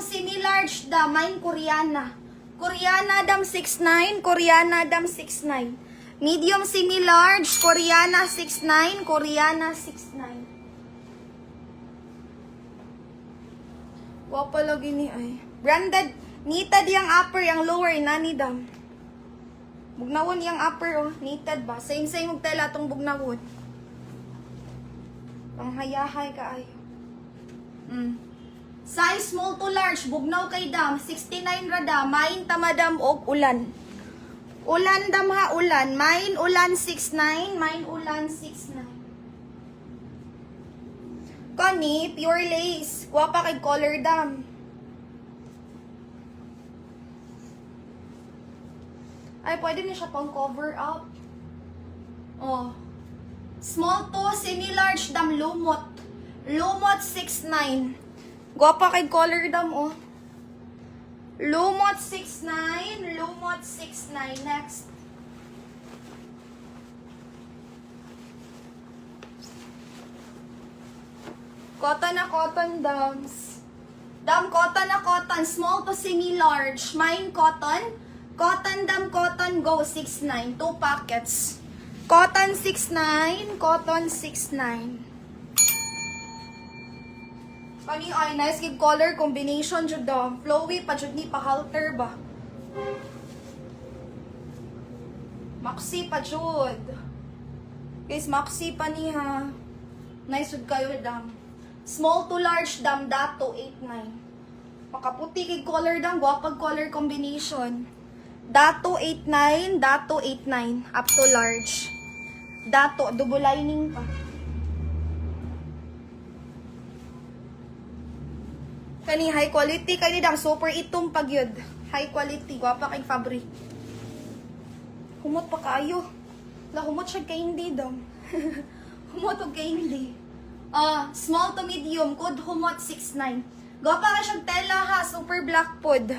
semi-large dam, mine Koreana. Koreana dam 6'9", Koreana dam 6'9". Medium semi-large, Koreana 6'9", Koreana 6'9". Wapa lagi ni ay. Branded, knitted yung upper, yung lower, nani dam. Bugnawon yung upper, oh. Knitted ba? Same magtela tong bugnawon. Panghayahay ka ay. Size small to large, bugnaw kay dam, 69 rada, main tamadam og ulan. Ulan dam ha, ulan. Main ulan 6'9", main ulan 6'9". Kani, pure lace. Guwapa kay color dam. Ay, pwede na siya pang cover up. Oh. Small to semi-large dam lumot. Lumot 6'9". Guwapa kay color dam, oh. Lumot 6'9", Lumot 6'9". Next. Cotton na cotton dams. Dam cotton na cotton, small to semi-large. Mine cotton. Cotton dam cotton go 6'9". 2 packets. Cotton 6'9", cotton 6'9". Kani ay nice give color combination jud dam. Flowy pa jud ni pa halter ba. Maxi pa jud. Guys, maxi pa ni ha. Nice jud kayo dam. Small to large dam dato 8'9". Makaputi kay color dam, guwapag color combination. Dato 8'9", dato 8'9", up to large. Dato, double lining pa. Kani high quality, kani dam super itong pagyod. High quality, guwapa kay fabric. Humot pa kayo. La humot siya kay hindi dam. Humot og kay hindi. Small to medium, code humot 6'9". Guwapa ka siyang tela ha, super black pod.